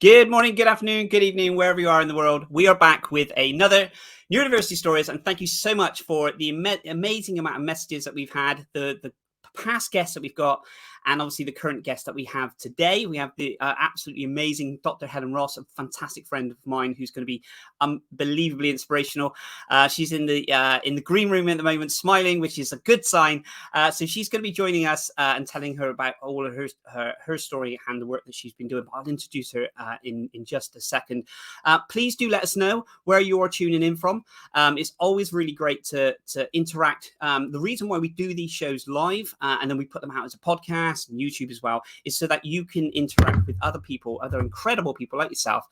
Good morning, good afternoon, good evening, wherever you are in the world. We are back with another Neurodiversity Stories, and thank you so much for the amazing amount of messages that we've had, the past guests that we've got, and obviously the current guest that we have today. We have the absolutely amazing Dr. Helen Ross, a fantastic friend of mine who's going to be unbelievably inspirational. She's in the green room at the moment, smiling, which is a good sign. So she's going to be joining us and telling her about all of her story and the work that she's been doing. I'll introduce her in just a second. Please do let us know where you're tuning in from. It's always really great to interact. The reason why we do these shows live and then we put them out as a podcast and YouTube as well is so that you can interact with other people, other incredible people like yourself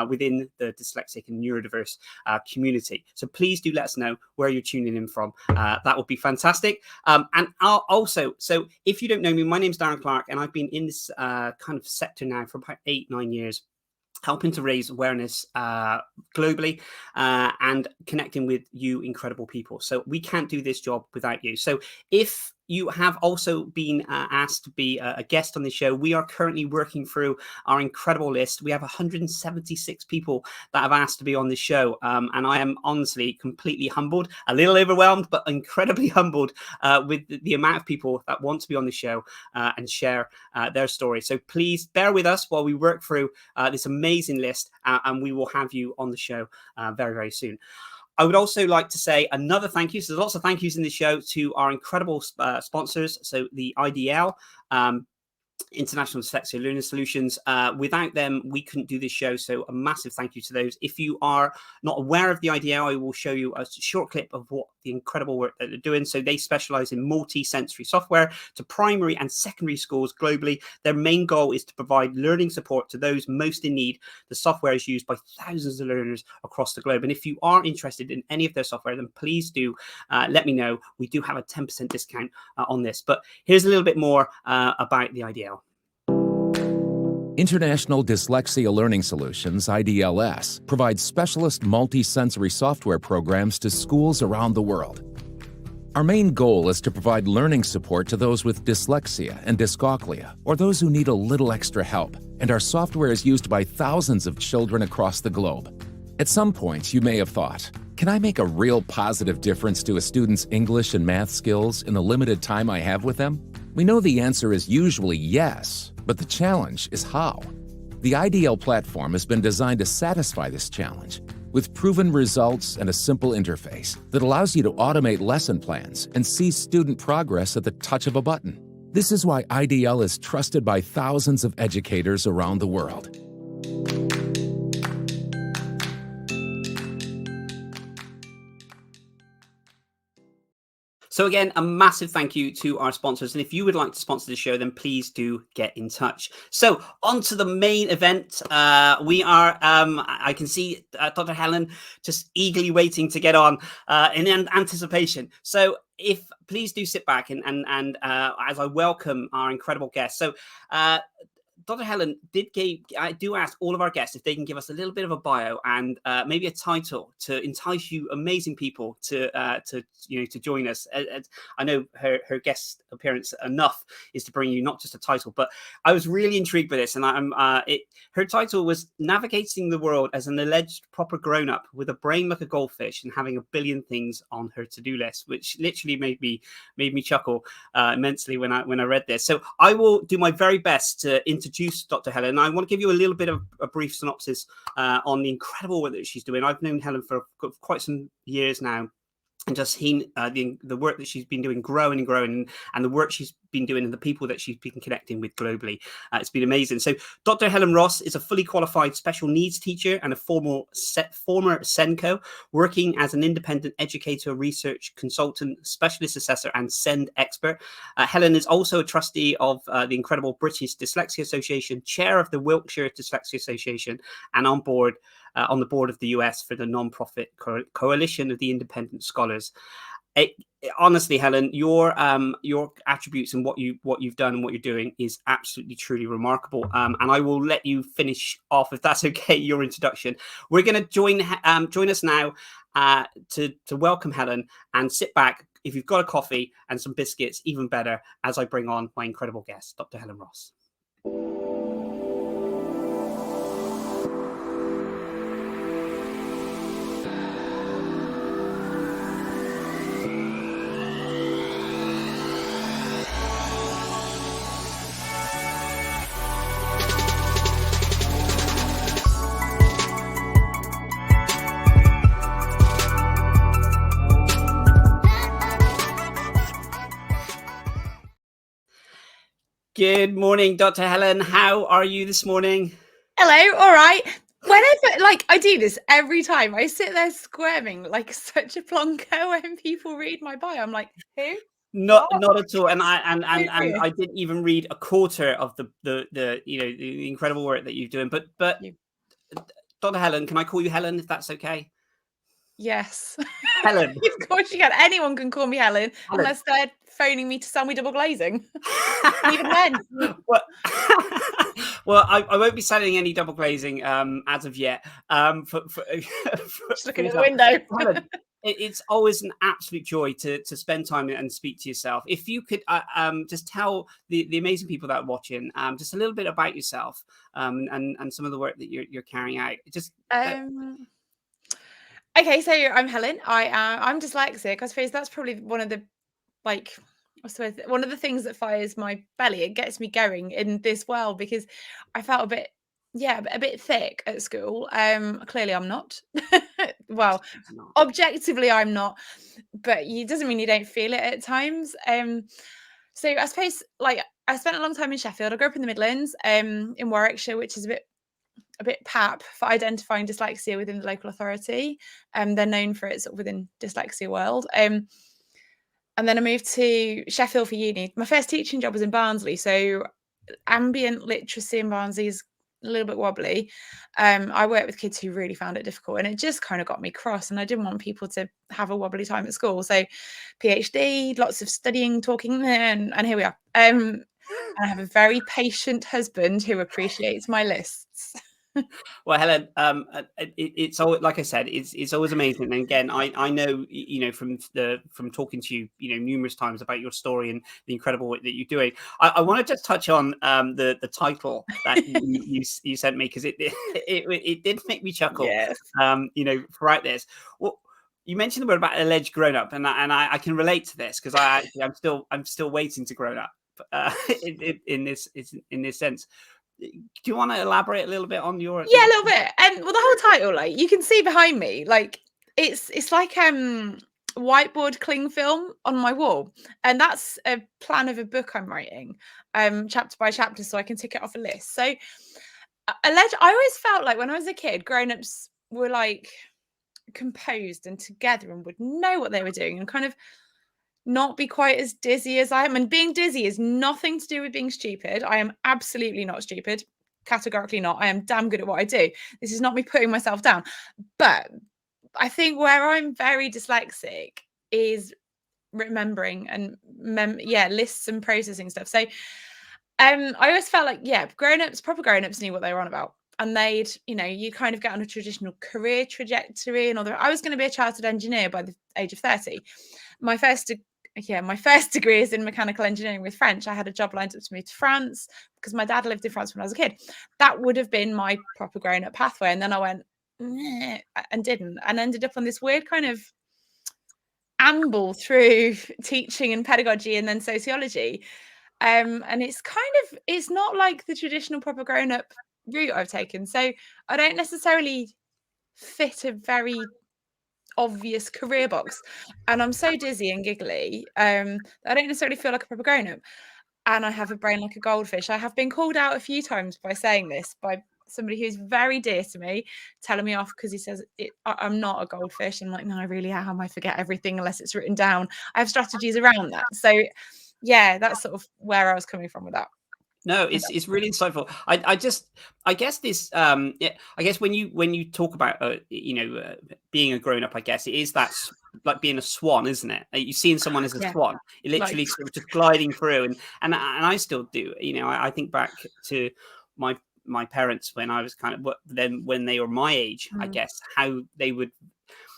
within the dyslexic and neurodiverse community. So please do let us know where you're tuning in from. That would be fantastic. And also, so if you don't know me, my name's Darren Clark, and I've been in this kind of sector now for about 8-9 years, helping to raise awareness globally and connecting with you incredible people. So we can't do this job without you. So if you have also been asked to be a guest on the show, we are currently working through our incredible list. We have 176 people that have asked to be on the show. And I am honestly completely humbled, a little overwhelmed, but incredibly humbled with the amount of people that want to be on the show and share their story. So please bear with us while we work through this amazing list, and we will have you on the show very, very soon. I would also like to say another thank you. So there's lots of thank yous in the show to our incredible sponsors. So the IDL, International Dyslexia Learning Solutions. Without them, we couldn't do this show. So a massive thank you to those. If you are not aware of the IDL, I will show you a short clip of what the incredible work that they're doing. So they specialize in multi-sensory software to primary and secondary schools globally. Their main goal is to provide learning support to those most in need. The software is used by thousands of learners across the globe. And if you are interested in any of their software, then please do let me know. We do have a 10% discount on this. But here's a little bit more about the IDL. International Dyslexia Learning Solutions, IDLS, provides specialist multi-sensory software programs to schools around the world. Our main goal is to provide learning support to those with dyslexia and dyscalculia, or those who need a little extra help, and our software is used by thousands of children across the globe. At some point, you may have thought, can I make a real positive difference to a student's English and math skills in the limited time I have with them? We know the answer is usually yes, but the challenge is how. The IDL platform has been designed to satisfy this challenge with proven results and a simple interface that allows you to automate lesson plans and see student progress at the touch of a button. This is why IDL is trusted by thousands of educators around the world. So again, a massive thank you to our sponsors. And if you would like to sponsor the show, then please do get in touch. So on to the main event. We are, I can see Dr. Helen just eagerly waiting to get on in anticipation. So please do sit back and as I welcome our incredible guest. So Dr. Helen I do ask all of our guests if they can give us a little bit of a bio and maybe a title to entice you amazing people to join us. I know her guest appearance enough is to bring you not just a title, but I was really intrigued by this, and her title was Navigating the World as an Alleged Proper Grown-Up with a Brain Like a Goldfish and Having a Billion Things on Her To-Do List, which literally made me chuckle immensely when I read this. So I will do my very best to introduce Dr. Helen. I want to give you a little bit of a brief synopsis on the incredible work that she's doing. I've known Helen for quite some years now, and just seen the work that she's been doing growing and growing, and the work she's been doing and the people that she's been connecting with globally. It's been amazing. So Dr. Helen Ross is a fully qualified special needs teacher and a former SENCO, working as an independent educator, research consultant, specialist assessor, and SEND expert. Helen is also a trustee of the incredible British Dyslexia Association, chair of the Wiltshire Dyslexia Association, and on the board of the US for the non-profit Coalition of the Independent Scholars. Honestly, Helen, your attributes and what you've done and what you're doing is absolutely truly remarkable. And I will let you finish off, if that's okay, your introduction. We're going to join us now to welcome Helen, and sit back. If you've got a coffee and some biscuits, even better, as I bring on my incredible guest, Dr. Helen Ross. Good morning, Dr. Helen. How are you this morning? Hello, all right. Whenever, like, I do this every time. I sit there squirming like such a plonker when people read my bio. I'm like, who? Not What? at all. And Who? I didn't even read a quarter of the the incredible work that you're doing. But You. Dr. Helen, can I call you Helen if that's okay? Yes. Helen. Of course you can. Anyone can call me Helen, Helen. unless they're phoning me to sell me double glazing. Even then. Well, well, I won't be selling any double glazing as of yet. Just looking at the window. Helen, it's always an absolute joy to spend time and speak to yourself. If you could just tell the amazing people that are watching just a little bit about yourself and some of the work that you're carrying out. Just Okay, so I'm Helen. I'm dyslexic. I suppose that's probably one of the one of the things that fires my belly. It gets me going in this world because I felt a bit thick at school. Clearly I'm not. Well, objectively I'm not, but it doesn't mean you don't feel it at times. So I suppose like I spent a long time in Sheffield. I grew up in the Midlands, in Warwickshire, which is a bit pap for identifying dyslexia within the local authority. They're known for it sort of within dyslexia world. And then I moved to Sheffield for uni. My first teaching job was in Barnsley, so ambient literacy in Barnsley is a little bit wobbly. I worked with kids who really found it difficult, and it just kind of got me cross, and I didn't want people to have a wobbly time at school. So PhD, lots of studying, talking, and here we are. And I have a very patient husband who appreciates my lists. Well, Helen, it's always, like I said, it's always amazing. And again, I know, from talking to you, numerous times about your story and the incredible work that you're doing. I want to just touch on the title that you sent me, because it did make me chuckle. Yes. Throughout this. Well, you mentioned the word about alleged grown up, and I can relate to this because I'm still waiting to grow up in this sense. Do you want to elaborate a little bit on your? Yeah, a little bit. And well, the whole title, like you can see behind me, like it's like whiteboard cling film on my wall, and that's a plan of a book I'm writing, chapter by chapter, so I can tick it off a list. So, I always felt like when I was a kid, grown-ups were like composed and together and would know what they were doing and kind of not be quite as dizzy as I am. And being dizzy is nothing to do with being stupid. I am absolutely not stupid. Categorically not. I am damn good at what I do. This is not me putting myself down. But I think where I'm very dyslexic is remembering and lists and processing stuff. So I always felt like, proper grown-ups knew what they were on about. And they'd, you kind of get on a traditional career trajectory. And I was going to be a chartered engineer by the age of 30. My first degree is in mechanical engineering with French. I had a job lined up to move to France because my dad lived in France when I was a kid. That would have been my proper grown-up pathway. And then I went, and didn't, and ended up on this weird kind of amble through teaching and pedagogy and then sociology. And it's not like the traditional proper grown-up route I've taken. So I don't necessarily fit a very obvious career box, and I'm so dizzy and giggly I don't necessarily feel like a proper grown-up, and I have a brain like a goldfish. I have been called out a few times by saying this by somebody who's very dear to me, telling me off because he says I'm not a goldfish. I'm like, no, I really am. I forget everything unless it's written down. I have strategies around that. So yeah, that's sort of where I was coming from with that. No, it's really insightful. I guess this I guess when you talk about being a grown up, I guess it is that's like being a swan, isn't it? You've seen someone as a swan, it literally sort of just gliding through, and I still do. I think back to my parents when I was kind of when they were my age, I guess how they would.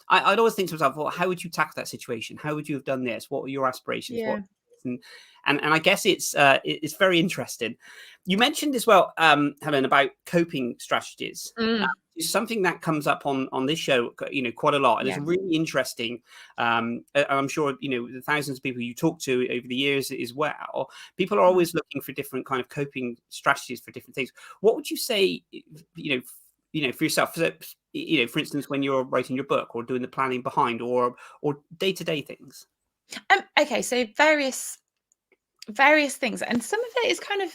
I'd always think to myself, well, how would you tackle that situation? How would you have done this? What were your aspirations? Yeah. And I guess it's very interesting. You mentioned as well, Helen, about coping strategies. It's something that comes up on this show, quite a lot, and it's really interesting. And I'm sure the thousands of people you talk to over the years as well. People are always looking for different kind of coping strategies for different things. What would you say, for yourself? For instance, when you're writing your book or doing the planning behind, or day-to-day things. Okay, so various various things, and some of it is kind of,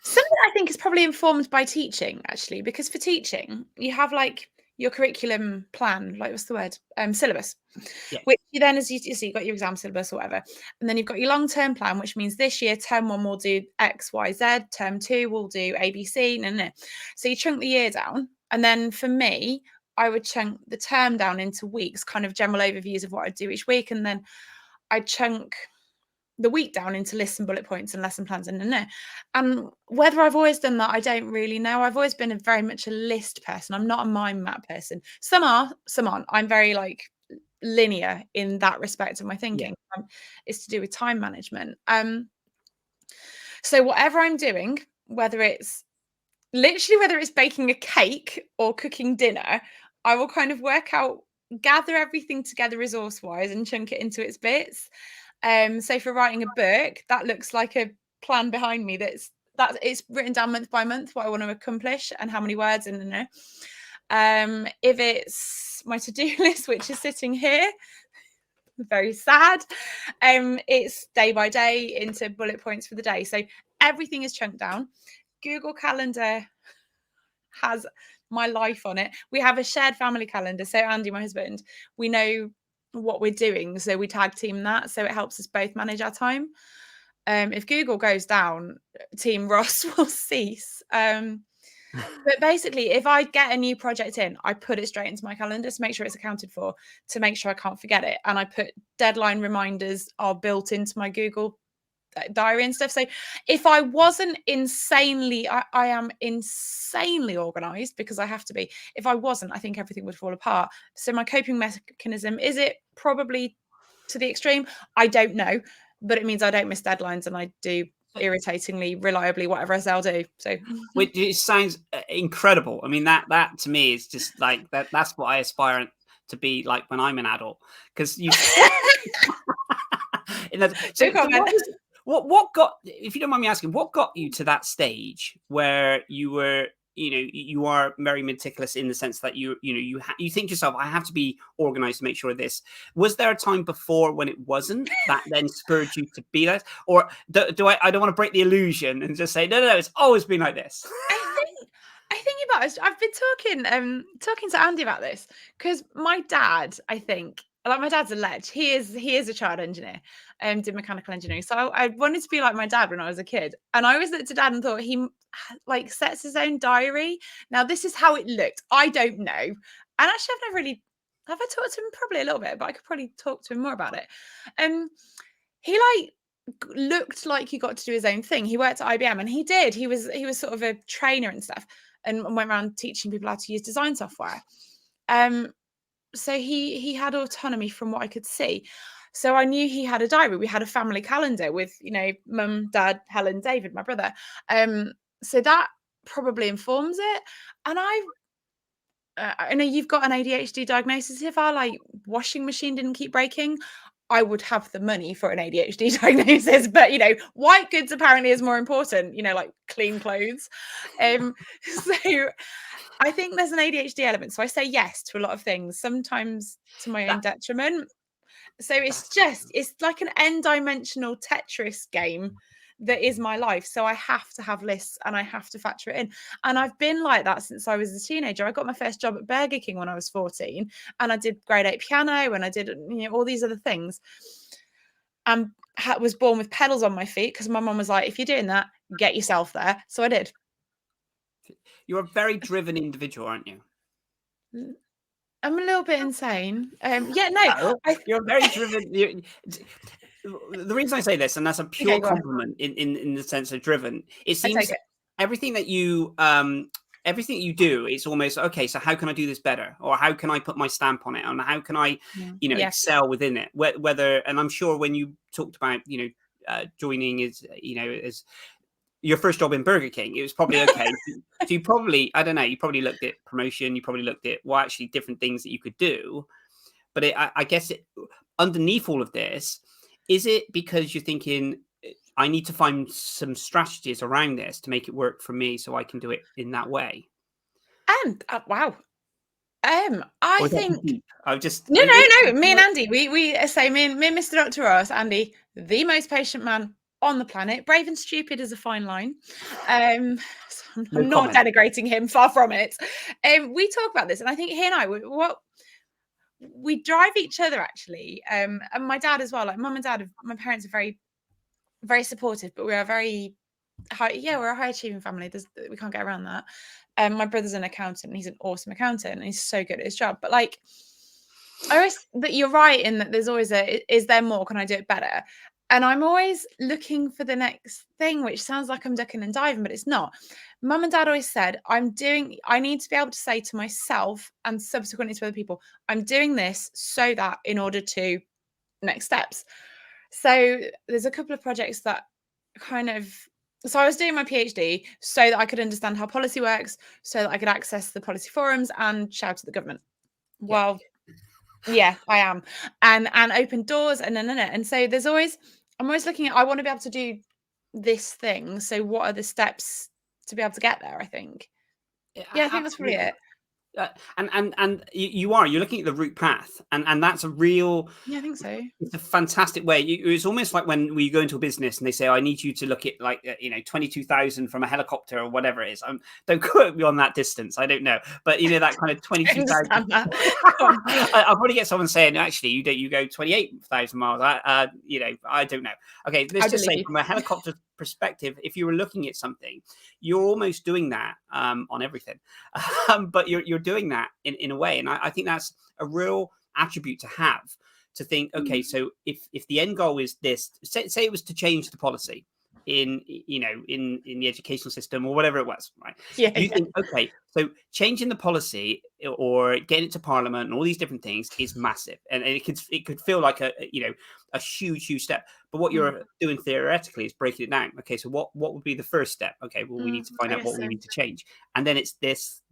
some of it I think is probably informed by teaching, actually, because for teaching you have like your curriculum plan, like what's the word, syllabus, Yeah. which you then, as you see, you've got your exam syllabus or whatever, and then you've got your long-term plan, which means this year term 1 will do X, Y, Z, term 2 will do A, B, C, no. So you chunk the year down, and then for me, I would chunk the term down into weeks, kind of general overviews of what I'd do each week, and then I'd chunk the week down into lists and bullet points and lesson plans, and whether I've always done that, I don't really know. I've always been very much a list person. I'm not a mind map person. Some are, some aren't. I'm very like linear in that respect of my thinking. It's to do with time management. So whatever I'm doing, whether it's baking a cake or cooking dinner, I will kind of work out, gather everything together resource wise and chunk it into its bits. So for writing a book, that looks like a plan behind me that it's written down month by month what I want to accomplish and how many words, and if it's my to-do list, which is sitting here, very sad, it's day by day into bullet points for the day. So everything is chunked down. Google Calendar has my life on it. We have a shared family calendar. So Andy, my husband, we know what we're doing, so we tag team that, so it helps us both manage our time. If Google goes down, Team Ross will cease. But basically, if I get a new project in, I put it straight into my calendar to make sure it's accounted for, to make sure I can't forget it, and I put deadline reminders are built into my Google diary and stuff. So if I wasn't insanely, I am insanely organized because I have to be. If I wasn't, I think everything would fall apart. So my coping mechanism, is it probably to the extreme? I don't know, but it means I don't miss deadlines and I do irritatingly reliably whatever else I'll do. So Which it sounds incredible. I mean, that to me is just like that's what I aspire to be like when I'm an adult, because you so what got, if you don't mind me asking, what got you to that stage where you were, you are very meticulous in the sense that you think to yourself, I have to be organized to make sure of this. Was there a time before when it wasn't that then spurred you to be that? Or I don't want to break the illusion and just say, no, it's always been like this. I think about it. I've been talking to Andy about this, because my dad, I think, like, my dad's a ledge. He is a child engineer, did mechanical engineering. So I wanted to be like my dad when I was a kid. And I always looked at dad and thought he like sets his own diary. Now this is how it looked. I don't know. And actually have I talked to him? Probably a little bit, but I could probably talk to him more about it. He like looked like he got to do his own thing. He worked at IBM, and he did. He was sort of a trainer and stuff, and went around teaching people how to use design software. So he had autonomy from what I could see. So I knew he had a diary. We had a family calendar with, mum, dad, Helen, David, my brother. So that probably informs it. And I know you've got an ADHD diagnosis. If our like washing machine didn't keep breaking, I would have the money for an ADHD diagnosis, but white goods apparently is more important, like clean clothes. So I think there's an ADHD element. So I say yes to a lot of things, sometimes to my own detriment. So it's like an n-dimensional Tetris game that is my life. So I have to have lists and I have to factor it in. And I've been like that since I was a teenager. I got my first job at Burger King when I was 14, and I did grade 8 piano, and I did all these other things. And was born with pedals on my feet because my mum was like, if you're doing that, get yourself there. So I did. You're a very driven individual, aren't you? I'm a little bit insane. You're very driven. The reason I say this, and that's a pure compliment in the sense of driven, it seems everything that you do, it's almost okay. So how can I do this better, or how can I put my stamp on it, and how can I, excel within it? Whether, and I'm sure when you talked about, joining as your first job in Burger King, it was probably okay. So you probably, I don't know, you probably looked at promotion, you probably looked at, well, actually different things that you could do. But I guess underneath all of this, is it because you're thinking, I need to find some strategies around this to make it work for me so I can do it in that way? And wow. I Or is that too think deep? I've just no, no, no. Me and Andy, we say me and Mr. Dr. Ross, Andy, the most patient man on the planet. Brave and stupid is a fine line. So No I'm not comment. denigrating him, far from it. We talk about this, and I think he and I, we drive each other actually. And my dad as well. Like mum and dad, my parents are very, very supportive, but we are very high. Yeah, we're a high achieving family. We can't get around that. My brother's an accountant, and he's an awesome accountant, and he's so good at his job. But like, that you're right in that there's always is there more? Can I do it better? And I'm always looking for the next thing, which sounds like I'm ducking and diving, but it's not. Mum and dad always said, I need to be able to say to myself and subsequently to other people, I'm doing this so that in order to next steps. So there's a couple of projects that so I was doing my PhD so that I could understand how policy works, so that I could access the policy forums and shout at the government. Well, yeah, I am. And open doors and so I'm always looking at, I want to be able to do this thing. So what are the steps to be able to get there, I think. Yeah, I think that's probably it. And you're looking at the route path, and that's a real, yeah, I think so. It's a fantastic way. It's almost like when we go into a business and they say, I need you to look at 22,000 from a helicopter or whatever it is. Don't quote me on that distance, I don't know, but that kind of 22,000. I'll probably get someone saying, actually you go 28,000 miles. I don't know. Okay, let's just say from a helicopter perspective, if you were looking at something, you're almost doing that on everything, but you're doing that in a way, and I think that's a real attribute to have, to think, okay, so if the end goal is this, say it was to change the policy in the educational system or whatever it was, right? Think, okay, so changing the policy or getting it to Parliament and all these different things is massive, and it could feel like a huge step. But what you're doing theoretically is breaking it down. Okay, so what would be the first step? Okay, well, we need to find out what we need to change, and then it's this,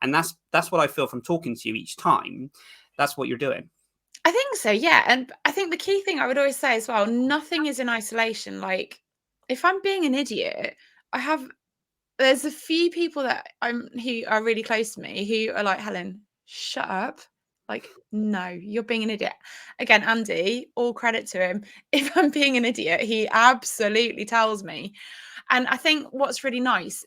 and that's what I feel from talking to you each time. That's what you're doing. I think so, yeah. And I think the key thing I would always say as well, nothing is in isolation. Like, if I'm being an idiot, there's a few people who are really close to me who are like, Helen, shut up. Like, no, you're being an idiot. Again, Andy, all credit to him. If I'm being an idiot, he absolutely tells me. And I think what's really nice,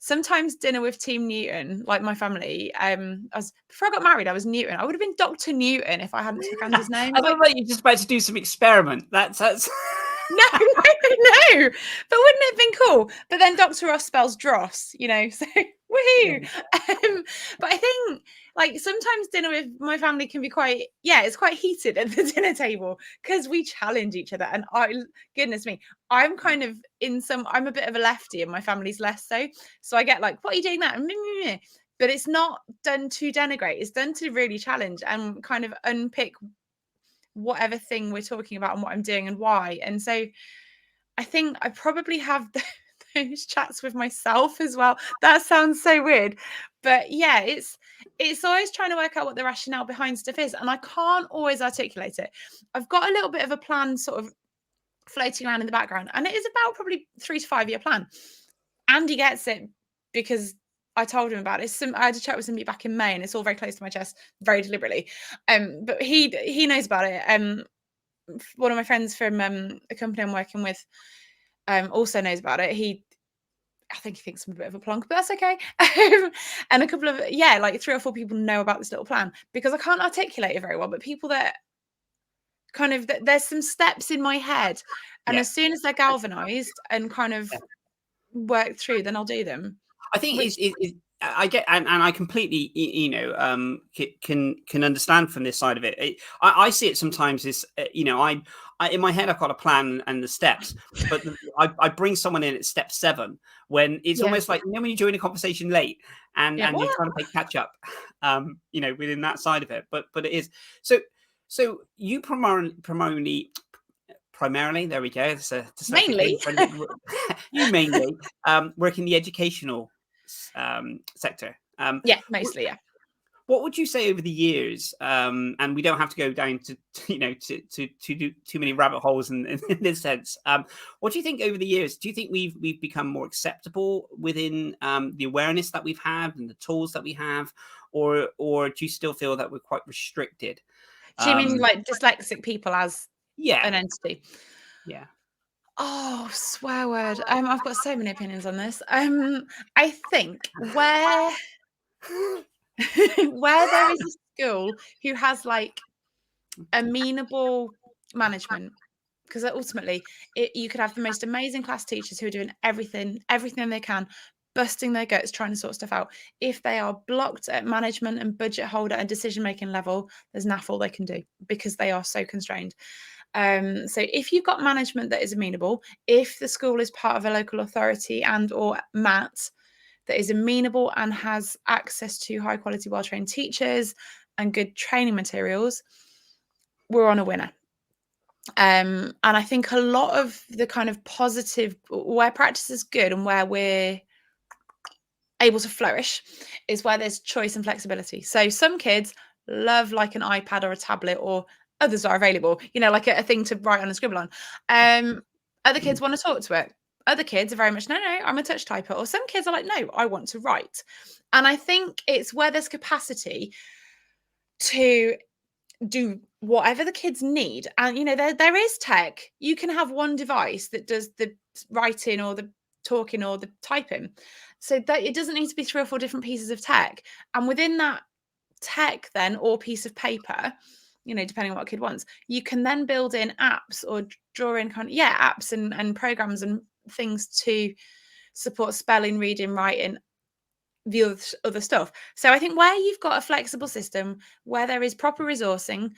sometimes dinner with Team Newton, like my family, before I got married, I was Newton. I would have been Dr. Newton if I hadn't took Andy's name. I thought you were just about to do some experiment. That's No, but wouldn't it have been cool? But then Dr. Ross spells dross, so woohoo. But I think, like, sometimes dinner with my family can be it's quite heated at the dinner table because we challenge each other. And goodness me, I'm kind of I'm a bit of a lefty and my family's less so. So I get like, what are you doing that? But it's not done to denigrate. It's done to really challenge and kind of unpick whatever thing we're talking about and what I'm doing and why. And so I think I probably have those chats with myself as well. That sounds so weird, but yeah, it's always trying to work out what the rationale behind stuff is, and I can't always articulate it. I've got a little bit of a plan sort of floating around in the background, and it is about probably 3 to 5 year plan. Andy gets it because I told him about it. I had a chat with somebody back in May, and it's all very close to my chest, very deliberately. But he knows about it. One of my friends from a company I'm working with also knows about it. I think he thinks I'm a bit of a plonk, but that's okay. And a couple of 3 or 4 people know about this little plan because I can't articulate it very well. But people that kind of there's some steps in my head, and as soon as they're galvanized and kind of worked through, then I'll do them. I think I get, and I completely, can understand from this side of it. I see it sometimes as, I in my head I've got a plan and the steps, but I bring someone in at step 7 when it's almost like when you join a conversation late and you're trying to play catch up, within that side of it. But it is so you primarily. There we go. Mainly, you mainly work in the educational sector. Mostly. What would you say over the years? And we don't have to go down to do too many rabbit holes in this sense. What do you think over the years? Do you think we've become more acceptable within the awareness that we've had and the tools that we have, or do you still feel that we're quite restricted? Do you mean like dyslexic people as Yeah, an entity? yeah. Oh, swear word. I've got so many opinions on this. I think where where there is a school who has like amenable management, because ultimately you could have the most amazing class teachers who are doing everything they can, busting their guts trying to sort stuff out. If they are blocked at management and budget holder and decision making level, there's naff all they can do because they are so constrained. So if you've got management that is amenable, if the school is part of a local authority and or MAT that is amenable and has access to high quality, well-trained teachers and good training materials, we're on a winner. And I think a lot of the kind of positive, where practice is good and where we're able to flourish, is where there's choice and flexibility. So some kids love like an iPad or a tablet, or others are available, like a thing to write on and scribble on. Other kids want to talk to it. Other kids are very much, no, I'm a touch typer. Or some kids are like, no, I want to write. And I think it's where there's capacity to do whatever the kids need. And there is tech. You can have one device that does the writing or the talking or the typing, so that it doesn't need to be 3 or 4 different pieces of tech. And within that tech then, or piece of paper, depending on what a kid wants, you can then build in apps or draw in apps and programs and things to support spelling, reading, writing, the other stuff. So I think where you've got a flexible system, where there is proper resourcing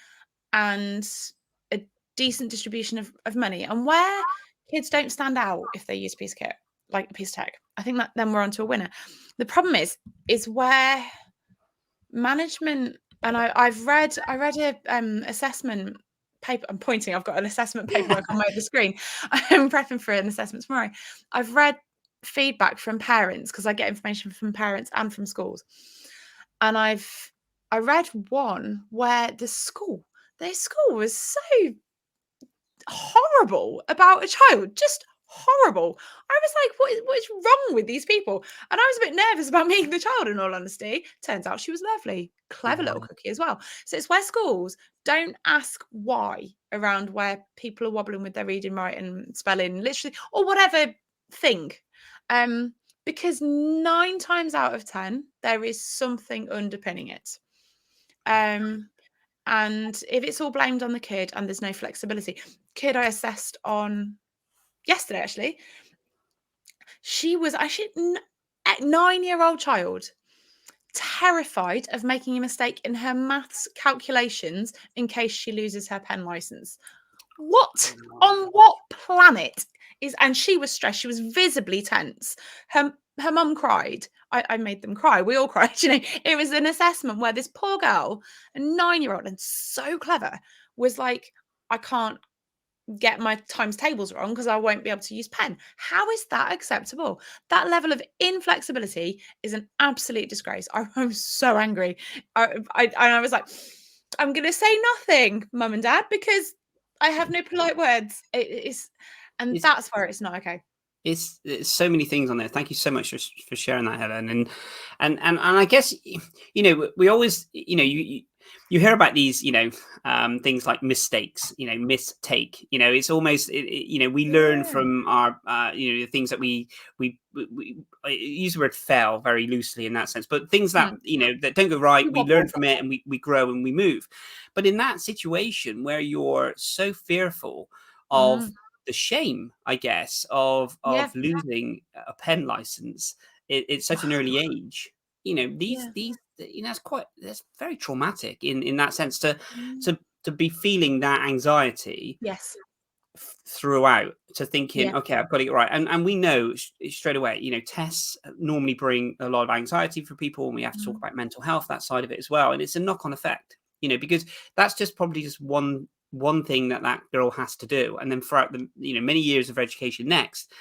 and a decent distribution of money, and where kids don't stand out if they use a piece of kit, like a piece of tech, I think that then we're on to a winner. The problem is where management, and I read a assessment paper. I'm pointing, I've got an assessment paperwork on my other screen. I'm prepping for an assessment tomorrow. I've read feedback from parents, because I get information from parents and from schools, and I read one where their school was so horrible about a child, just horrible. I was like, what is wrong with these people? And I was a bit nervous about meeting the child, in all honesty. Turns out she was lovely, clever little cookie as well. So it's where schools don't ask why around where people are wobbling with their reading, writing, spelling, literally, or whatever thing. Because 9 times out of 10, there is something underpinning it. And if it's all blamed on the kid and there's no flexibility, kid I assessed on yesterday, actually, she was actually a 9-year-old child, terrified of making a mistake in her maths calculations in case she loses her pen license. What on what planet is? And she was stressed. She was visibly tense. Her mum cried. I made them cry. We all cried. It was an assessment where this poor girl, a 9-year-old and so clever, was like, I can't get my times tables wrong because I won't be able to use pen. How is that acceptable? That level of inflexibility is an absolute disgrace. I'm so angry. I was like, I'm going to say nothing, mum and dad, because I have no polite words. That's where it's not okay. It's so many things on there. Thank you so much for sharing that, Helen. And I guess we always you hear about these things like mistakes, mistake. It's almost we learn from our the things that we use the word fail very loosely in that sense, but things that that don't go right, we learn from it and we grow and we move. But in that situation where you're so fearful of the shame, I guess, of losing a pen license at such an early age, that's very traumatic in that sense to be feeling that anxiety. Yes. Throughout, to thinking, okay, I've got to get right, and we know straight away, tests normally bring a lot of anxiety for people, and we have to talk about mental health, that side of it as well, and it's a knock-on effect, because that's probably just one thing that girl has to do, and then throughout the many years of education next,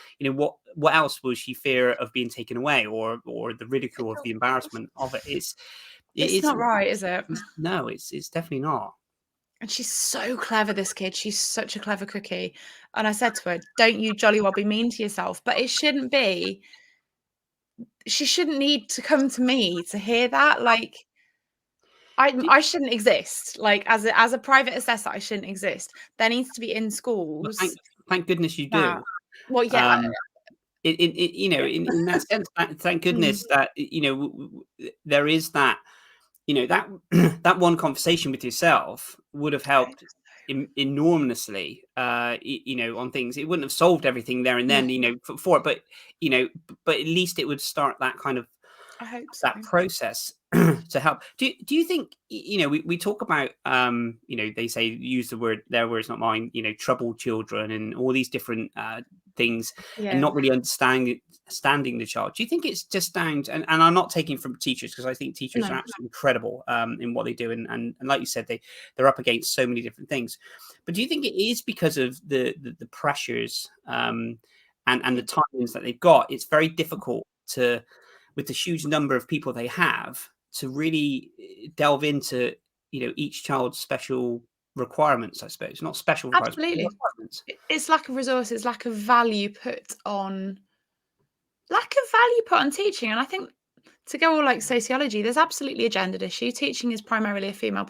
what else will she fear of being taken away, or the ridicule of the embarrassment of it? It's not right, is it? No, it's definitely not. And she's so clever, this kid. She's such a clever cookie. And I said to her, don't you jolly well be mean to yourself. But it shouldn't be. She shouldn't need to come to me to hear that. Like, I shouldn't exist. Like as a private assessor, I shouldn't exist. There needs to be in schools. Thank goodness you that, do. well, yeah. You know, in that sense, thank goodness that, you know, there is that, you know, that that one conversation with yourself would have helped enormously, you know, on things. It wouldn't have solved everything there and then, you know, for it, but, you know, but at least it would start that kind of, I hope so. that process to help. Do you think, you know, we talk about, you know, they say, use the word, their words, not mine, you know, troubled children and all these different things, and not really understanding the child. Do you think it's just down to, and I'm not taking from teachers, because I think teachers are absolutely incredible in what they do, and like you said, they're up against so many different things. But do you think it is because of the pressures and the timings that they've got? It's very difficult to, with the huge number of people they have, to really delve into, you know, each child's special requirements, I suppose. Not special requirements, Absolutely. requirements. It's lack of resources, lack of value put on teaching. And I think, to go all like sociology, there's absolutely a gendered issue. Teaching is primarily a female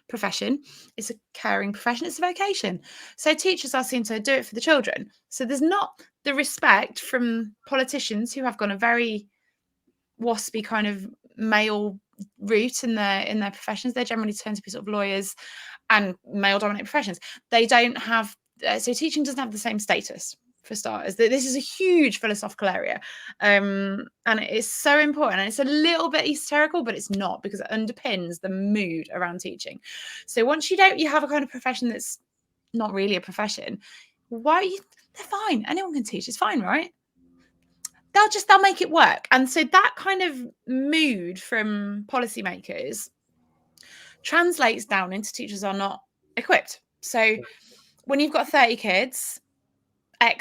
profession. It's a caring profession. It's a vocation. So teachers are seen to do it for the children. So there's not the respect from politicians, who have gone a very waspy kind of male route in their professions. They generally tend to be sort of lawyers and male-dominated professions. They don't have so teaching doesn't have the same status, for starters. This is a huge philosophical area, and it's so important, and it's a little bit hysterical, but it's not, because it underpins the mood around teaching. So once you have a kind of profession that's not really a profession, they're fine, anyone can teach, it's fine, right? They'll make it work. And so that kind of mood from policymakers translates down into teachers are not equipped. So when you've got 30 kids, a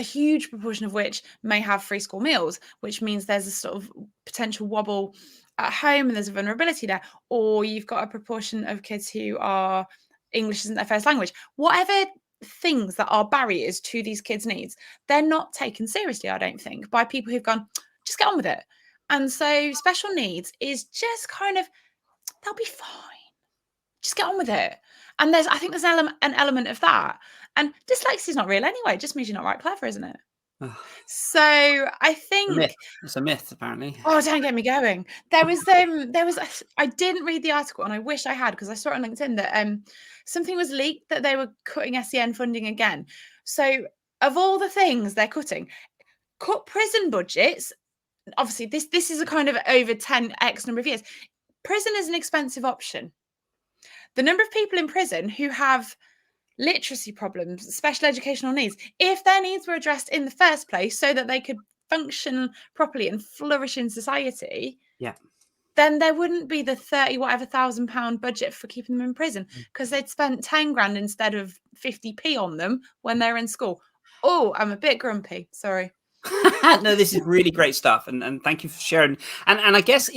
huge proportion of which may have free school meals, which means there's a sort of potential wobble at home and there's a vulnerability there. Or you've got a proportion of kids who are English isn't their first language. Whatever things that are barriers to these kids' needs, they're not taken seriously, I don't think, by people who've gone, just get on with it. And so special needs is just kind of, they'll be fine. Just get on with it. And I think there's an element of that. And dyslexia is not real anyway. It just means you're not right clever, isn't it? So I think it's a myth, apparently. Oh, don't get me going. There was I didn't read the article, and I wish I had, because I saw it on LinkedIn that something was leaked that they were cutting SEN funding again. So of all the things they're cutting, cut prison budgets. Obviously, this is a kind of over 10x number of years. Prison is an expensive option. The number of people in prison who have literacy problems, special educational needs, if their needs were addressed in the first place so that they could function properly and flourish in society, then there wouldn't be the 30 whatever £1,000 budget for keeping them in prison, because they'd spent 10 grand instead of 50p on them when they're in school. Oh, I'm a bit grumpy, sorry. No, this is really great stuff, and thank you for sharing. And I guess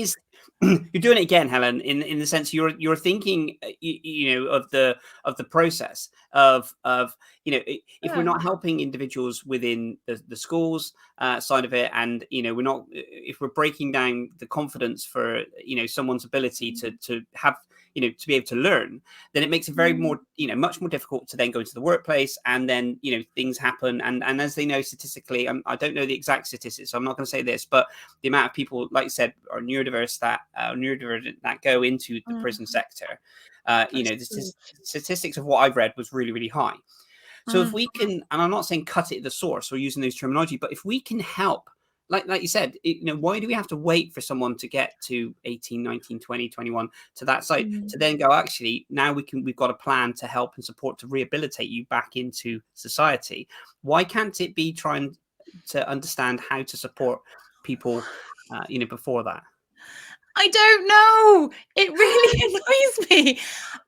you're doing it again, Helen, in the sense you're thinking, you know, of the process of you know, if we're not helping individuals within the schools side of it, and you know, if we're breaking down the confidence for, you know, someone's ability to have, you know, to be able to learn, then it makes it very more, you know, much more difficult to then go into the workplace, and then, you know, things happen, and as they know statistically, I don't know the exact statistics, so I'm not going to say this, but the amount of people, like you said, are neurodiverse that go into the prison sector, you know, the statistics of what I've read was really, really high. So if we can, and I'm not saying cut it at the source or using those terminology, but if we can help, like you said, you know, why do we have to wait for someone to get to 18, 19, 20, 21 to that site to then go, actually, now we've got a plan to help and support to rehabilitate you back into society? Why can't it be trying to understand how to support people, you know, before that? I don't know. It really annoys me.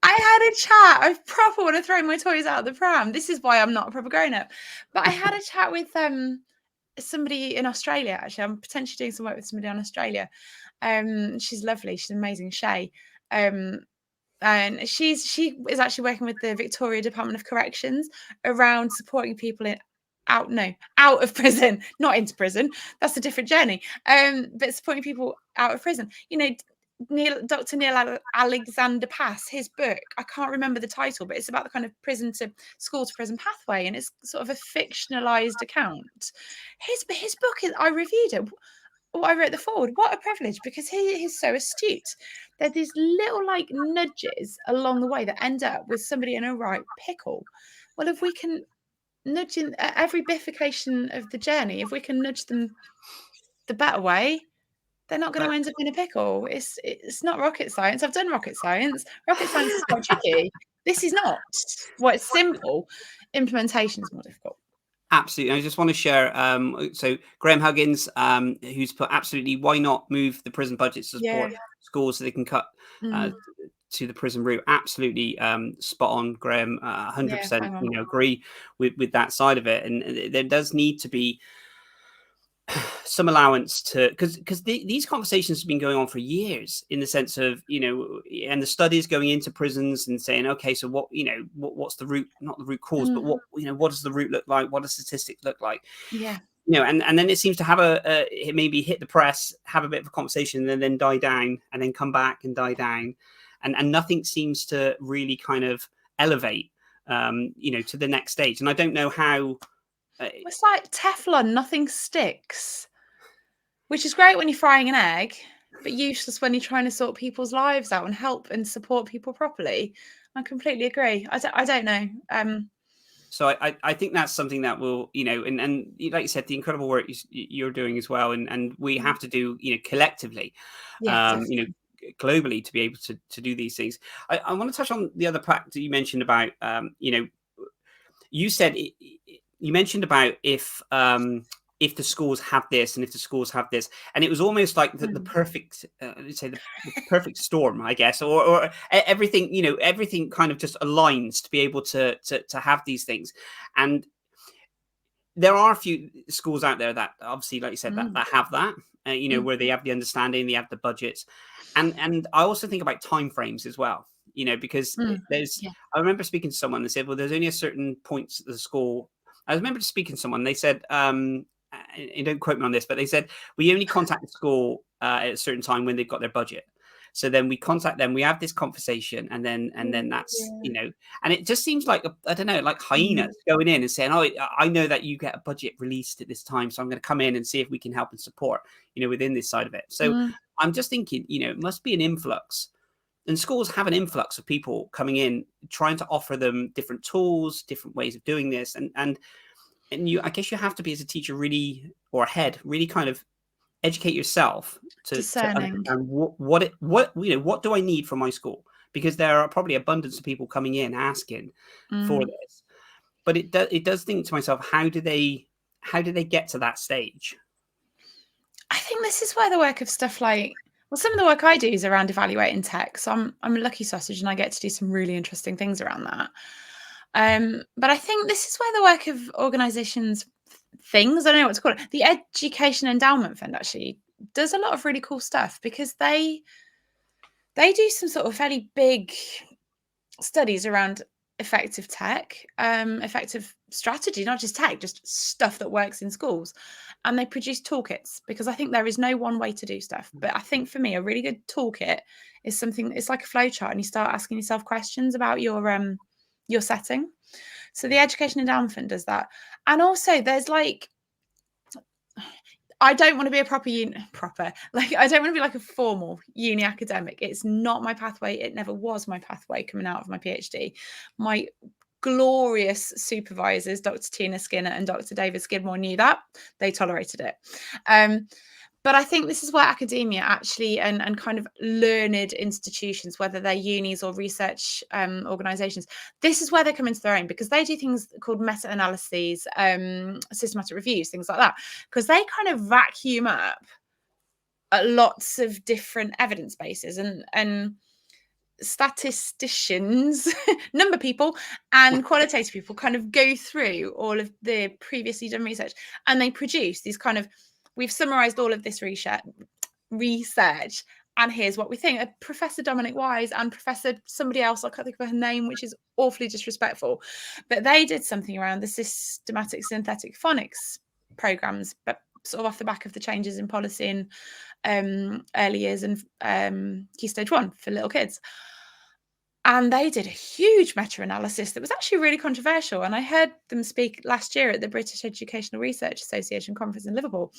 I had a chat. I proper want to throw my toys out of the pram. This is why I'm not a proper grown-up. But I had a chat with somebody in Australia. Actually, I'm potentially doing some work with somebody in Australia. She's lovely. She's amazing, Shay. And she is actually working with the Victoria Department of Corrections around supporting people out of prison, not into prison. That's a different journey. But supporting people out of prison. You know, Dr. Neil Alexander Pass, his book, I can't remember the title, but it's about the kind of prison to school to prison pathway, and it's sort of a fictionalized account. His book is, I reviewed it. I wrote the forward. What a privilege, because he's so astute. There's these little like nudges along the way that end up with somebody in a right pickle. Well, if we can nudge in at every bifurcation of the journey, if we can nudge them the better way, they're not going to end up in a pickle. It's not rocket science. I've done rocket science. Rocket science is quite tricky. This is not. Well, it's simple. Implementation is more difficult. Absolutely. I just want to share. So Graham Huggins, who's put absolutely, why not move the prison budgets to support schools so they can cut to the prison route? Absolutely spot on, Graham. 100%. Agree with that side of it. And there does need to be some allowance to, because these conversations have been going on for years, in the sense of, and the studies going into prisons and saying, okay, so what, what's the root, not the root cause, but what does the root look like? What does statistics look like? Yeah. And then it seems to have it maybe hit the press, have a bit of a conversation, and then die down, and then come back and die down. And nothing seems to really kind of elevate, to the next stage. And I don't know how. It's like Teflon, nothing sticks, which is great when you're frying an egg, but useless when you're trying to sort people's lives out and help and support people properly. I completely agree. I don't know. So I think that's something that will, and like you said, the incredible work you're doing as well, and we have to do, collectively, globally, to be able to do these things. I want to touch on the other part that you mentioned about, you mentioned about if the schools have this and if the schools have this, and it was almost like the perfect, the perfect storm, I guess, or everything, everything kind of just aligns to be able to have these things. And there are a few schools out there that obviously, like you said, that have that, where they have the understanding, they have the budgets, and I also think about timeframes as well, because I remember speaking to someone that said, well, there's only a certain points at the school. I remember speaking to someone, they said, and don't quote me on this, but they said, we only contact the school at a certain time when they've got their budget. So then we contact them, we have this conversation, and then that's, and it just seems like, I don't know, like hyenas going in and saying, oh, I know that you get a budget released at this time, so I'm going to come in and see if we can help and support, within this side of it. So I'm just thinking, it must be an influx. And schools have an influx of people coming in, trying to offer them different tools, different ways of doing this. And I guess you have to be, as a teacher, really, or a head, really kind of educate yourself to understand what do I need from my school? Because there are probably abundance of people coming in asking for this. But it does think to myself, how do they get to that stage? I think this is where the work of stuff like, well, some of the work I do is around evaluating tech. So I'm a lucky sausage, and I get to do some really interesting things around that. But I think this is where the work of organisations, I don't know what to call it, the Education Endowment Fund actually does a lot of really cool stuff, because they do some sort of fairly big studies around effective tech, effective strategy, not just tech, just stuff that works in schools. And they produce toolkits, because I think there is no one way to do stuff. But I think for me, a really good toolkit is something, it's like a flow chart, and you start asking yourself questions about your setting. So the Education Endowment Fund does that. And also there's like, I don't want to be a I don't want to be like a formal uni academic. It's not my pathway. It never was my pathway coming out of my PhD. My glorious supervisors, Dr. Tina Skinner and Dr. David Skidmore, knew that. They tolerated it. But I think this is where academia actually, and kind of learned institutions, whether they're unis or research organisations, this is where they come into their own, because they do things called meta-analyses, systematic reviews, things like that, because they kind of vacuum up lots of different evidence bases, and statisticians, number people and qualitative people kind of go through all of the previously done research, and they produce these kind of, we've summarized all of this research, and here's what we think. Professor Dominic Wise and Professor somebody else, I can't think of her name, which is awfully disrespectful, but they did something around the systematic synthetic phonics programs, but sort of off the back of the changes in policy in early years and Key Stage 1 for little kids. And they did a huge meta-analysis that was actually really controversial. And I heard them speak last year at the British Educational Research Association conference in Liverpool.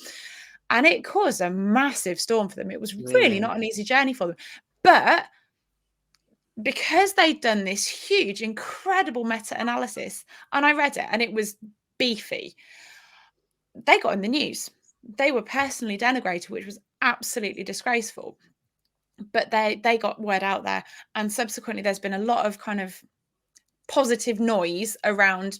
And it caused a massive storm for them. It was really not an easy journey for them. But because they'd done this huge, incredible meta-analysis, and I read it and it was beefy, they got in the news. They were personally denigrated, which was absolutely disgraceful. But they got word out there, and subsequently there's been a lot of kind of positive noise around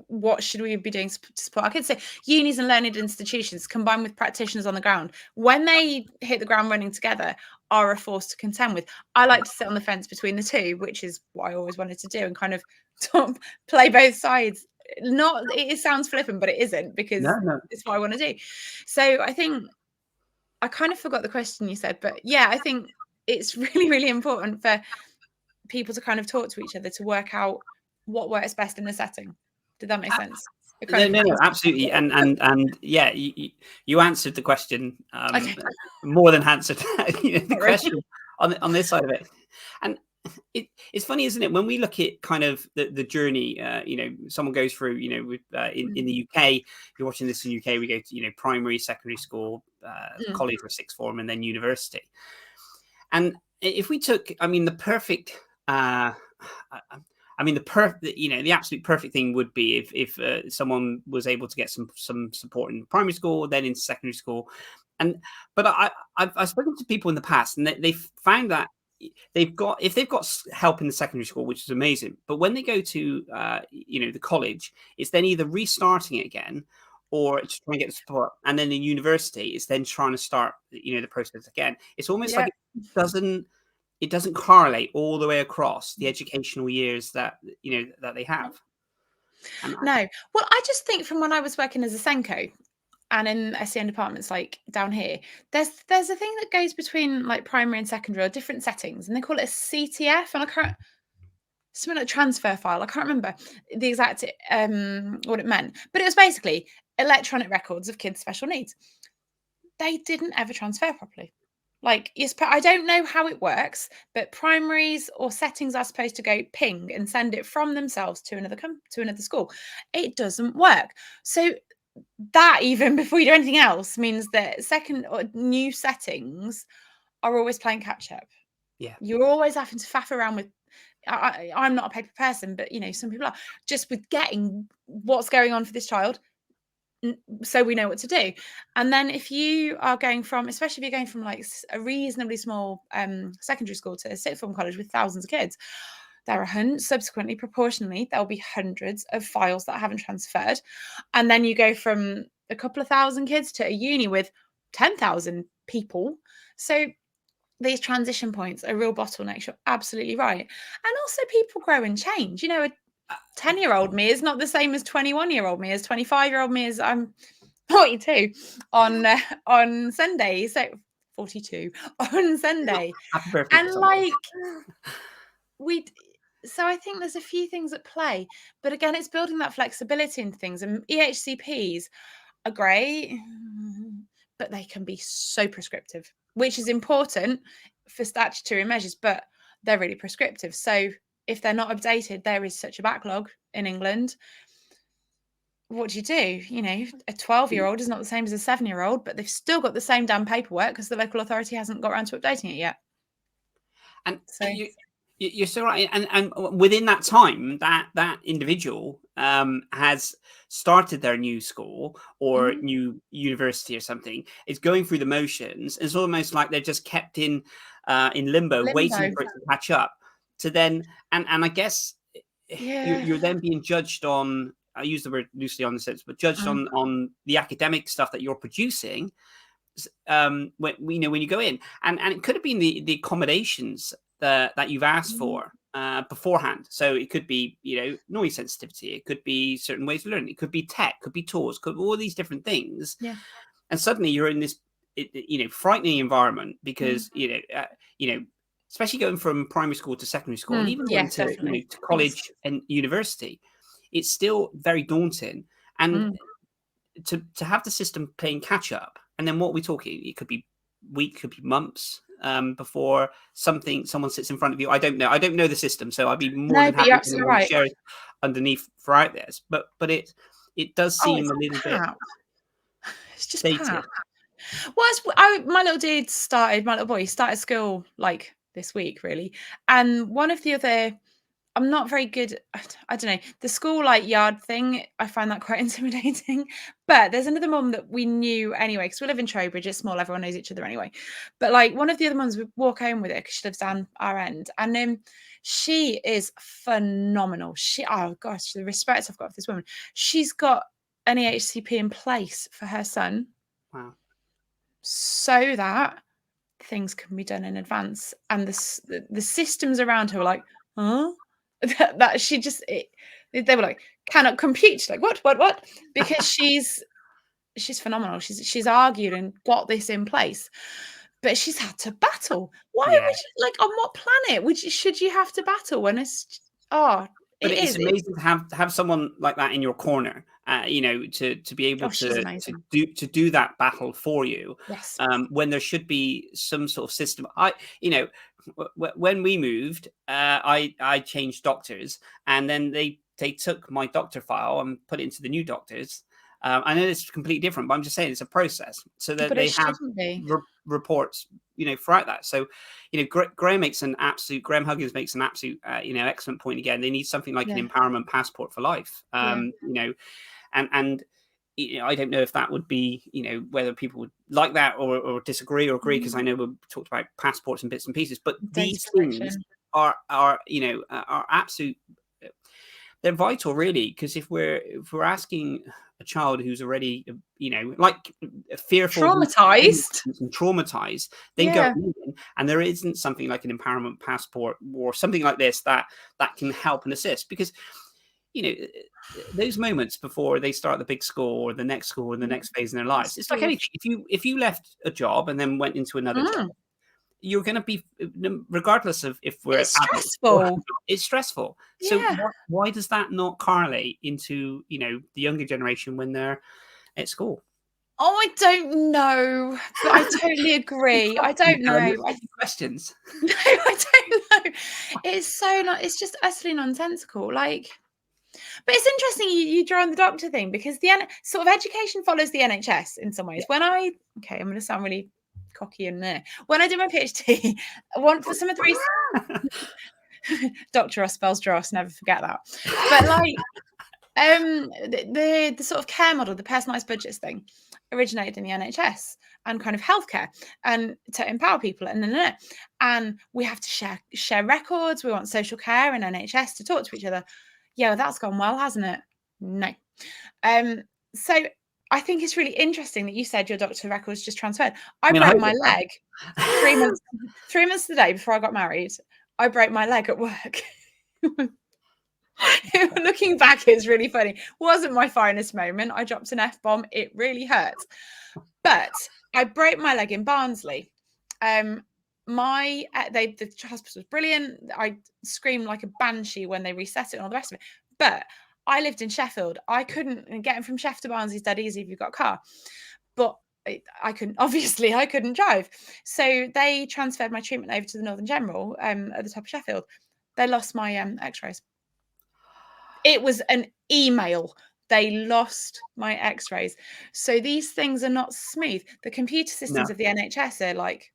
what should we be doing to support our kids. So unis and learning institutions combined with practitioners on the ground, when they hit the ground running together, are a force to contend with. I like to sit on the fence between the two, which is what I always wanted to do, and kind of play both sides. It sounds flippant, but it isn't, because it's what I want to do. So I think I kind of forgot the question you said, but yeah, I think it's really, really important for people to kind of talk to each other to work out what works best in the setting. Did that make sense? No, absolutely. And yeah, you answered the question, more than answered the question on this side of it. And it's funny, isn't it? When we look at kind of the journey, someone goes through, in the UK, you're watching this in the UK, we go to, primary, secondary school, college or sixth form, and then university. And if we took, the perfect, the absolute perfect thing would be if someone was able to get some support in primary school, then in secondary school. But I've spoken to people in the past, and they've found that if they've got help in the secondary school, which is amazing, but when they go to the college, it's then either restarting it again, or it's trying to get the support, and then in university, it's then trying to start the process again. It's almost like it doesn't correlate all the way across the educational years that they have. No, well, I just think from when I was working as a SENCO and in SEN departments like down here, there's a thing that goes between like primary and secondary or different settings, and they call it a CTF, and I can't, something like transfer file. I can't remember the exact what it meant, but it was basically electronic records of kids' special needs. They didn't ever transfer properly. Like, yes, I don't know how it works, but primaries or settings are supposed to go ping and send it from themselves to another school. It doesn't work. So that, even before you do anything else, means that second or new settings are always playing catch up. Yeah, you're always having to faff around with. I'm not a paper person, but some people are, just with getting what's going on for this child, so we know what to do. And then if you are going from, especially if you're going from like a reasonably small secondary school to a sixth form college with thousands of kids, there are subsequently, proportionally, there'll be hundreds of files that haven't transferred. And then you go from a couple of thousand kids to a uni with 10,000 people. So these transition points are real bottlenecks. You're absolutely right. And also people grow and change. A 10-year-old me is not the same as 21-year-old me, as 25-year-old me, as I'm 42 on Sunday. So 42 on Sunday. Happy birthday. And so I think there's a few things at play, but again, it's building that flexibility in things. And EHCPs are great, but they can be so prescriptive, which is important for statutory measures, but they're really prescriptive. So if they're not updated, there is such a backlog in England. What do? A 12-year-old is not the same as a 7-year-old, but they've still got the same damn paperwork because the local authority hasn't got around to updating it yet. And so you're so right. And within that time, that individual has started their new school or new university or something. It's going through the motions. It's almost like they're just kept in limbo, waiting for it to catch up. To then, and I guess you're then being judged on, I use the word loosely on the sense, but judged on the academic stuff that you're producing when you go in. And it could have been the accommodations that you've asked for beforehand. So it could be, noise sensitivity. It could be certain ways of learning. It could be tech, could be tools, could be all these different things. Yeah. And suddenly you're in this, frightening environment because, especially going from primary school to secondary school, and even going to college and university, it's still very daunting. And to have the system playing catch up, and then what we talking, it could be weeks, could be months before someone sits in front of you. I don't know the system, so I'd be more than happy to share it underneath throughout this. But it does seem a little bit. It's just dated. Well, my little boy started school like this week, really, and one of the other. I'm not very good. I don't know. The school like yard thing, I find that quite intimidating. But there's another mum that we knew anyway, because we live in Trowbridge. It's small. Everyone knows each other anyway. But like one of the other mums would walk home with her because she lives down our end. And she is phenomenal. Oh gosh, the respect I've got for this woman. She's got an EHCP in place for her son. Wow. So that things can be done in advance. And the systems around her are like, huh? That she just they were like, cannot compute. She's like, what? Because she's phenomenal. She's argued and got this in place, but she's had to battle. Why would you, like, on what planet should you have to battle when it's it's amazing to have someone like that in your corner, to be able to do that battle for you. Yes. When there should be some sort of system. When we moved, I changed doctors, and then they took my doctor file and put it into the new doctors. I know it's completely different, but I'm just saying it's a process, so that they have reports, throughout that. So, Graham Huggins makes an absolute, excellent point again. They need something like an empowerment passport for life. And I don't know if that would be, whether people would like that or disagree or agree, because I know we've talked about passports and bits and pieces, but these things are absolute. They're vital, really, because if we're asking a child who's already, like fearful, traumatized, then go in, and there isn't something like an empowerment passport or something like this that can help and assist, because those moments before they start the big school or the next school or the next phase in their lives, it's like anything. If you left a job and then went into another job, you're going to be, regardless of if we're stressful. It's stressful. So why does that not correlate into the younger generation when they're at school? Oh, I don't know, but I totally agree. I don't know. Questions? No, I don't know. It's just utterly nonsensical. Like. But it's interesting you draw on the doctor thing, because the sort of education follows the NHS in some ways. When I'm going to sound really cocky in there. When I did my PhD, for some of the reasons, Dr. Ross spells Dross, never forget that. But like the sort of care model, the personalised budgets thing, originated in the NHS and kind of healthcare, and to empower people, and we have to share records. We want social care and NHS to talk to each other. Yeah, that's gone well, hasn't it? No. So I think it's really interesting that you said your doctor records just transferred. I broke my leg 3 months. 3 months to the day before I got married. I broke my leg at work. Looking back, it's really funny. Wasn't my finest moment. I dropped an F-bomb. It really hurt. But I broke my leg in Barnsley. The hospital was brilliant. I screamed like a banshee when they reset it and all the rest of it. But I lived in Sheffield. I couldn't get from Sheffield to Barnsley. Is dead easy if you've got a car. But I couldn't drive. So they transferred my treatment over to the Northern General at the top of Sheffield. They lost my x-rays. It was an email. They lost my x-rays. So these things are not smooth. The computer systems of the NHS are like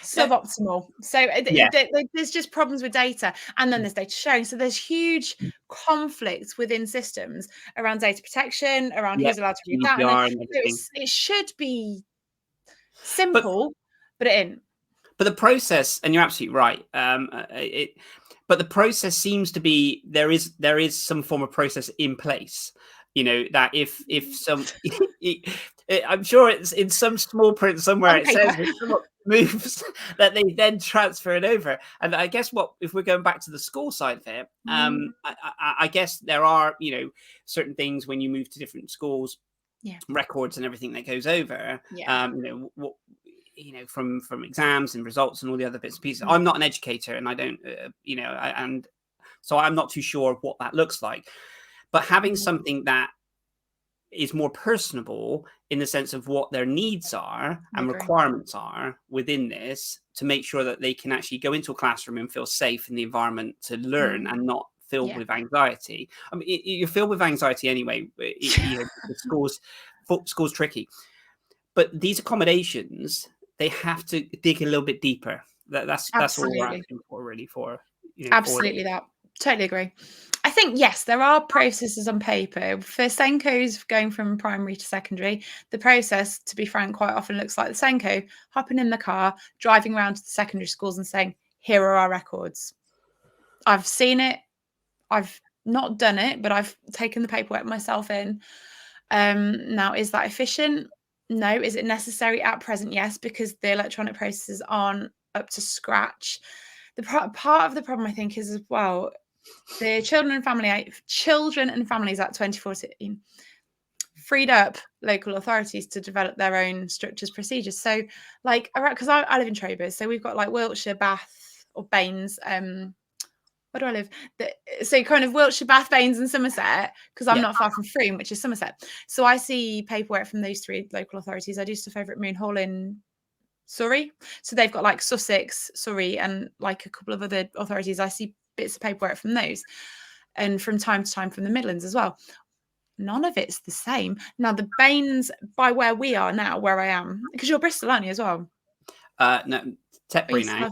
suboptimal. So there's just problems with data, and then there's data sharing. So there's huge conflicts within systems around data protection, around who's allowed to read that. It should be simple, but it isn't. But the process, and you're absolutely right. But the process seems to be there is some form of process in place. That if some, I'm sure it's in some small print somewhere. It says moves that they then transfer it over. And I guess if we're going back to the school side of it, I guess there are certain things when you move to different schools, records and everything that goes over. From exams and results and all the other bits and pieces. I'm not an educator, and I don't, and so I'm not too sure what that looks like. But having something that is more personable in the sense of what their needs are and agree. requirements are within this, to make sure that they can actually go into a classroom and feel safe in the environment to learn and not filled with anxiety. I mean, you're filled with anxiety anyway. School's tricky, but these accommodations, they have to dig a little bit deeper. That's all we're asking for, really. Absolutely, that totally agree. I think, yes, there are processes on paper for SENCOs going from primary to secondary. The process, to be frank, quite often looks like the SENCO hopping in the car, driving around to the secondary schools and saying, here are our records. I've seen it. I've not done it, but I've taken the paperwork myself in. Now, is that efficient? No. Is it necessary at present? Yes, because the electronic processes aren't up to scratch. The part of the problem, I think, is as well, the Children and Families Act 2014 freed up local authorities to develop their own structures, procedures. So, like, because I live in Trowbridge, so we've got like Wiltshire, Bath, or Baines. Where do I live? So kind of Wiltshire, Bath, Baines, and Somerset, because I'm not far from Frome, which is Somerset. So I see paperwork from those 3 local authorities. I do stuff over at Moon Hall in Surrey. So they've got like Sussex, Surrey, and like a couple of other authorities. I see bits of paperwork from those, and from time to time from the Midlands as well. None of it's the same. Now, the Baines, by where we are now, where I am, because you're Bristol, aren't you, as well? No, Tetbury now.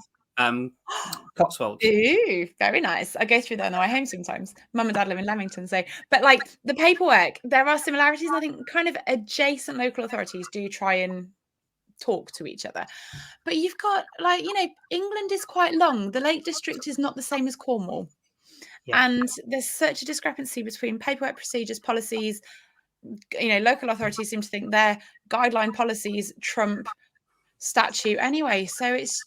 Cotswolds. Ooh, very nice. I go through there on the way home sometimes. Mum and Dad live in Leamington, so, but like the paperwork, there are similarities. And I think kind of adjacent local authorities do try and talk to each other. But you've got, like, England is quite long. The Lake District is not the same as Cornwall. Yeah. And there's such a discrepancy between paperwork, procedures, policies. Local authorities seem to think their guideline policies trump statute anyway. So it's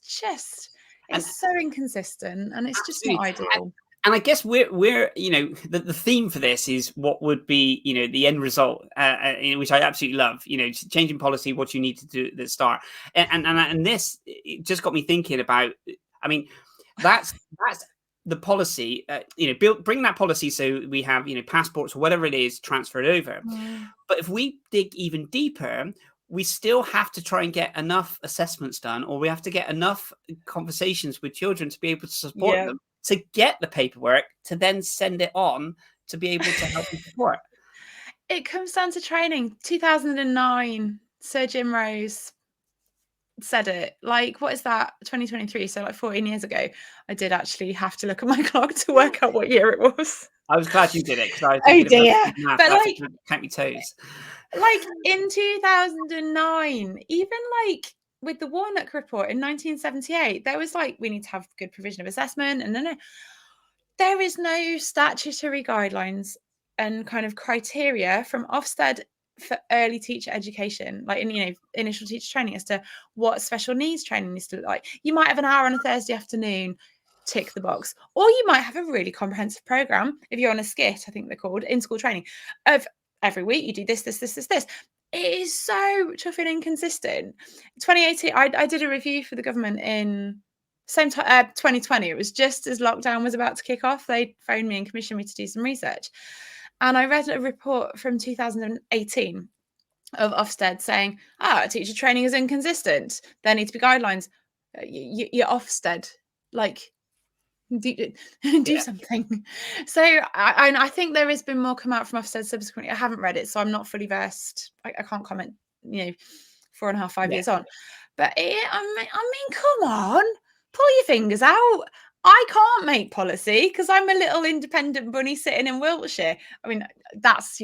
so inconsistent, and it's just not ideal. And I guess we're the theme for this is what would be the end result, which I absolutely love. Changing policy, what you need to do at the start, and this, it just got me thinking about. I mean, that's the policy. Bring that policy so we have passports or whatever it is transferred over. But if we dig even deeper, we still have to try and get enough assessments done, or we have to get enough conversations with children to be able to support them, to get the paperwork, to then send it on to be able to help and support. It comes down to training. 2009, Sir Jim Rose said it. Like, what is that? 2023, so like 14 years ago. I did actually have to look at my clock to work out what year it was. I was glad you did it, because oh dear, but like, count your toes. Like in 2009, even like with the Warnock report in 1978, there was like, we need to have good provision of assessment, and then there is no statutory guidelines and kind of criteria from Ofsted for early teacher education, like in initial teacher training, as to what special needs training needs to look like. You might have an hour on a Thursday afternoon, tick the box, or you might have a really comprehensive program if you're on a SCIT, I think they're called, in school training, of every week you do this. It is so tough and inconsistent. 2018, I did a review for the government in same time, 2020. It was just as lockdown was about to kick off. They phoned me and commissioned me to do some research, and I read a report from 2018 of Ofsted saying, teacher training is inconsistent. There need to be guidelines. You're Ofsted, like, do something. So I think there has been more come out from Ofsted subsequently. I haven't read it, so I'm not fully versed. I can't comment 4.5, 5 years on, but I mean, come on, pull your fingers out. I can't make policy because I'm a little independent bunny sitting in Wiltshire. I mean, that's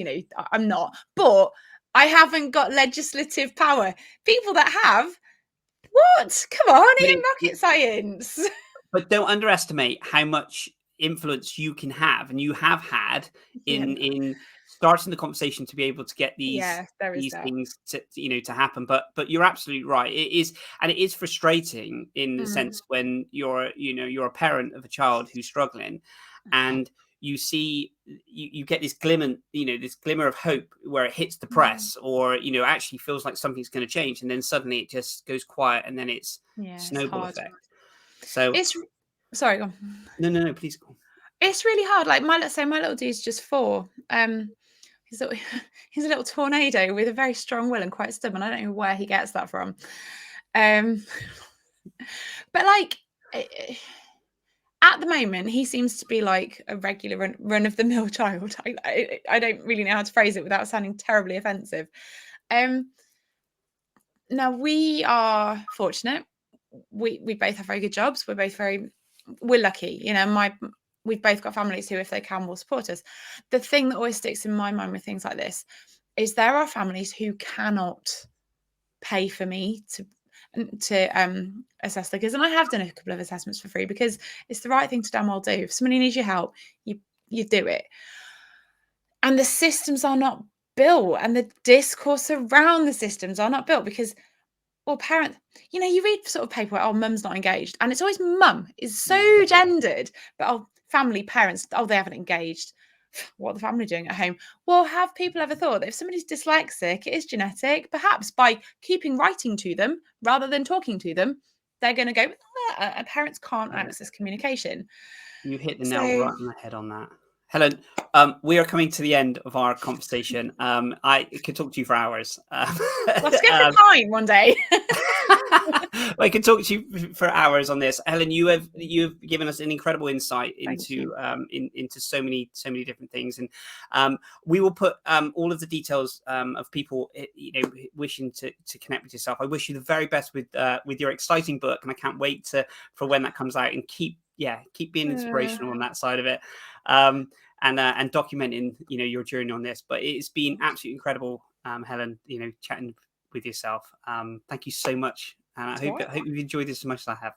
I'm not, but I haven't got legislative power. People that have, what? Come on, it ain't rocket science. But don't underestimate how much influence you can have, and you have had in starting the conversation to be able to get these things to happen. But you're absolutely right. It is frustrating in the sense when you're a parent of a child who's struggling, and you see you get this glimmer of hope where it hits the press, or actually feels like something's going to change, and then suddenly it just goes quiet, and then it's snowball effect. So sorry, go on. No, please go on. It's really hard. Like my little dude's just 4. he's a little tornado with a very strong will and quite stubborn. I don't know where he gets that from. But like at the moment, he seems to be like a regular run of the mill child. I don't really know how to phrase it without sounding terribly offensive. Now we are fortunate. We both have very good jobs. We're lucky, you know. We've both got families who, if they can, will support us. The thing that always sticks in my mind with things like this is there are families who cannot pay for me to assess their kids, and I have done a couple of assessments for free because it's the right thing to damn well do. If somebody needs your help, you do it. And the systems are not built, and the discourse around the systems are not built because, well, parents, you know, you read sort of paperwork, oh, mum's not engaged, and it's always mum is so gendered, but oh, family, parents, oh, they haven't engaged. What are the family doing at home? Well, have people ever thought that if somebody's dyslexic, it is genetic, perhaps by keeping writing to them rather than talking to them, they're going to go, parents can't access communication. You hit the nail right on the head on that. Helen, we are coming to the end of our conversation. I could talk to you for hours. Let's go for time one day. I could talk to you for hours on this. Helen, you've given us an incredible insight into so many different things, and we will put all of the details of people wishing to connect with yourself. I wish you the very best with your exciting book, and I can't wait for when that comes out. And keep being inspirational on that side of it. And documenting, your journey on this. But it's been absolutely incredible, Helen, chatting with yourself. Thank you so much. And I hope you've enjoyed this as much as I have.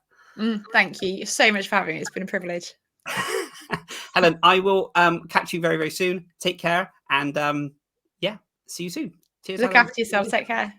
Thank you so much for having me. It's been a privilege. Helen, I will catch you very, very soon. Take care. And see you soon. Cheers. Look Helen. after yourself. Take care.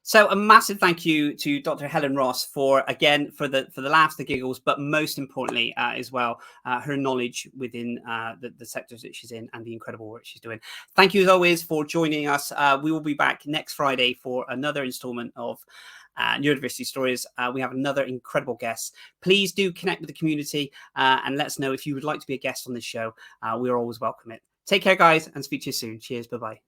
So a massive thank you to Dr. Helen Ross for the laughs, the giggles, but most importantly as well, her knowledge within the sectors that she's in and the incredible work she's doing. Thank you as always for joining us. We will be back next Friday for another installment of Neurodiversity Stories. We have another incredible guest. Please do connect with the community and let us know if you would like to be a guest on this show. We are always welcome it. Take care, guys, and speak to you soon. Cheers. Bye-bye.